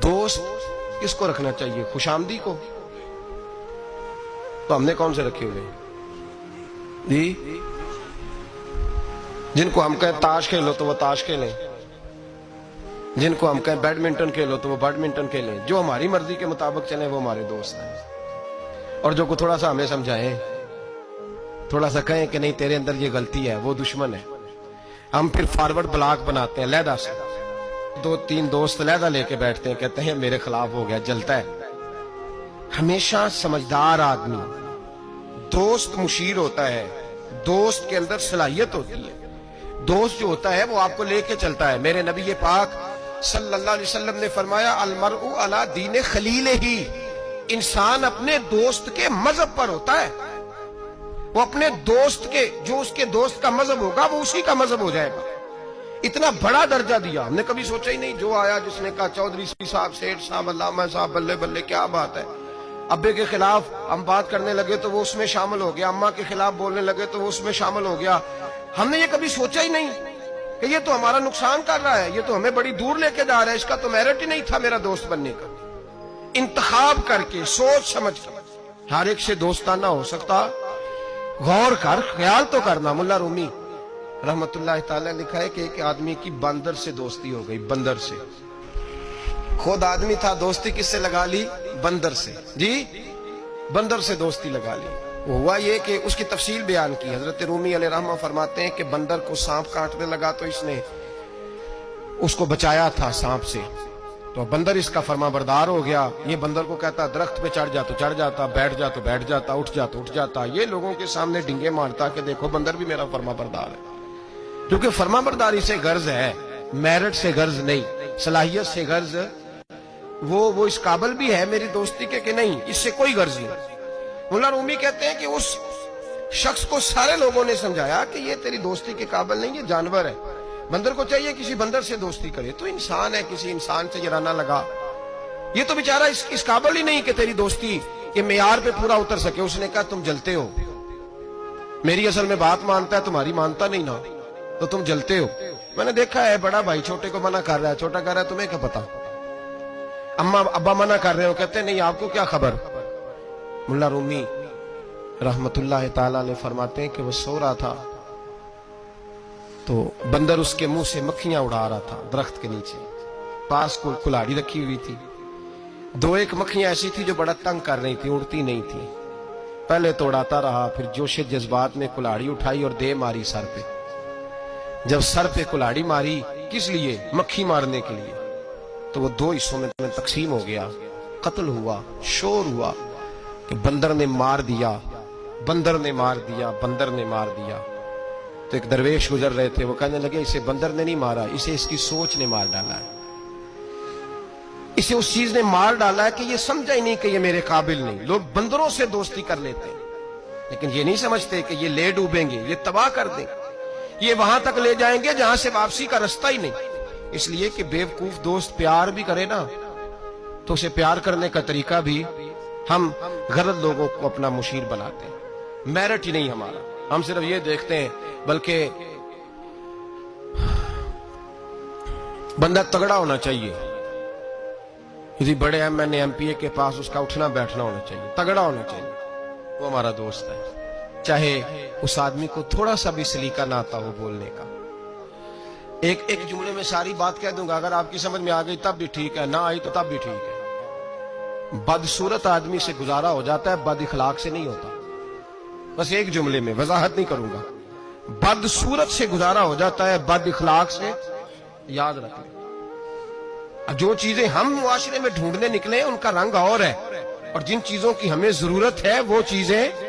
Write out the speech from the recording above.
दोस्त किसको रखना चाहिए? खुशामदी को? तो हमने कौन से रखे हुए जी? जिनको हम कहें ताश खेलो तो वो ताश खेलें, जिनको हम कहें बैडमिंटन खेलो तो वो बैडमिंटन खेलें। जो हमारी मर्जी के मुताबिक चले वो हमारे दोस्त हैं। और जो को थोड़ा सा हमें समझाएं, थोड़ा सा कहें कि नहीं तेरे अंदर ये गलती है, वो दुश्मन है। हम फिर फॉरवर्ड ब्लॉक बनाते हैं लहदा से, 2-3 दोस्त लहदा लेके बैठते हैं, कहते हैं मेरे खिलाफ हो गया, जलता है। हमेशा समझदार आदमी दोस्त मुशीर होता है, दोस्त के अंदर सलाहियत होती है। दोस्त जो होता है वो आपको लेके चलता है। मेरे नबी पाक सल्लल्लाहु अलैहि वसल्लम ने फरमाया अलमरउ अला दीने खलीलिही, इंसान अपने दोस्त के मजहब पर होता है। वो अपने दोस्त के, जो उसके दोस्त का मजहब होगा वो उसी का मजहब हो जाएगा। इतना बड़ा दर्जा दिया, हमने कभी सोचा ही नहीं। जो आया जिसने कहा चौधरी साहब, सेठ साहब, अल्लामा साहब, बल्ले बल्ले क्या बात है। अब्बे के खिलाफ हम बात करने लगे तो वो उसमें शामिल हो गया, अम्मा के खिलाफ बोलने लगे तो वो उसमें शामिल हो गया। हमने ये कभी सोचा ही नहीं कि ये तो हमारा नुकसान कर रहा है, ये तो हमें बड़ी दूर लेके जा रहा है, इसका तो मेरिट ही नहीं था मेरा दोस्त बनने का। इंतखाब करके, सोच समझ कर, हर एक से दोस्ताना हो सकता, गौर कर, ख्याल तो करना। मुल्ला रूमी रहमतुल्लाह ताला लिखा है कि एक आदमी की बंदर से दोस्ती हो गई, बंदर से। खुद आदमी था, दोस्ती किससे लगा ली? बंदर से जी, बंदर से दोस्ती लगा ली। हुआ ये कि उसकी तफसील बयान की। हजरत रूमी अलैहि रहमा फरमाते हैं कि बंदर को सांप काटने लगा तो इसने उसको बचाया था सांप से, तो बंदर इसका फरमाबरदार हो गया। ये बंदर को कहता दरख्त पे चढ़ जा तो चढ़ जाता, बैठ जा तो बैठ जाता, उठ जा तो उठ जाता। ये लोगों के सामने डिंगे मारता कि देखो बंदर भी मेरा फरमाबरदार है। क्योंकि फरमाबरदारी से गर्ज है, मेरिट से गर्ज नहीं, सलाहियत से गर्ज। वो इस काबिल भी है मेरी दोस्ती के कि नहीं, इससे कोई गर्ज नहीं। मुल्ला रूमी कहते हैं कि उस शख्स को सारे लोगों ने समझाया कि ये तेरी दोस्ती के काबिल नहीं, ये जानवर है। बंदर को चाहिए किसी बंदर से दोस्ती करे, तो इंसान है, किसी इंसान से जराना लगा। ये तो बेचारा इस काबिल ही नहीं कि तेरी दोस्ती के मेयार पे पूरा उतर सके। उसने कहा तुम जलते हो, मेरी असल में बात मानता है, तुम्हारी मानता नहीं ना, तो तुम जलते हो। मैंने देखा है बड़ा भाई छोटे को मना कर रहा है, छोटा कर रहा है, तुम्हें क्या पता। अम्मा अब्बा मना कर रहे हो, कहते नहीं आपको क्या खबर। मुल्ला रूमी रहमतुल्लाह ताला ने फरमाते हैं कि वो सो रहा था तो बंदर उसके मुंह से मक्खियां उड़ा रहा था दरख्त के नीचे। पास को कुल्हाड़ी रखी हुई थी, 2-1 मक्खियां ऐसी थी जो बड़ा तंग कर रही थी, उड़ती नहीं थी। पहले तो उड़ाता रहा, फिर जोश जज्बात में कुल्हाड़ी उठाई और दे मारी सर पे। जब सर पे कुल्हाड़ी मारी, किस लिए? मक्खी मारने के लिए। तो वो 2 हिस्सों में तकसीम हो गया, कत्ल हुआ, शोर हुआ कि बंदर ने मार दिया, बंदर ने मार दिया, बंदर ने मार दिया। तो एक दरवेश गुजर रहे थे, वो कहने लगे इसे बंदर ने नहीं मारा, इसे इसकी सोच ने मार डाला है, इसे उस चीज ने मार डाला है कि ये समझा ही नहीं कि ये मेरे काबिल नहीं। लोग बंदरों से दोस्ती कर लेते हैं, लेकिन ये नहीं समझते कि ये ले डूबेंगे, ये तबाह कर देंगे, ये वहां तक ले जाएंगे जहां से वापसी का रास्ता ही नहीं। इसलिए कि बेवकूफ दोस्त प्यार भी करे ना, तो उसे प्यार करने का तरीका भी हम गलत लोगों को अपना मुशीर बनाते हैं। मेरिट ही नहीं हमारा, हम सिर्फ ये देखते हैं, बल्कि बंदा तगड़ा होना चाहिए। किसी बड़े एमएनए एमपीए के पास उसका उठना बैठना होना चाहिए, तगड़ा होना चाहिए, वो हमारा दोस्त है। चाहे उस आदमी को थोड़ा सा भी सलीका ना आता हो बोलने का। एक जुमले में सारी बात कह दूंगा, अगर आपकी समझ में आ गई तब भी ठीक है, ना आई तो तब भी ठीक है। बदसूरत आदमी से गुजारा हो जाता है, बद इखलाक से नहीं होता। बस एक जुमले में, वजाहत नहीं करूंगा। बदसूरत से गुजारा हो जाता है, बद इखलाक से याद रखें। जो चीजें हम मुआशरे में ढूंढने निकले उनका रंग और है, और जिन चीजों की हमें जरूरत है वो चीजें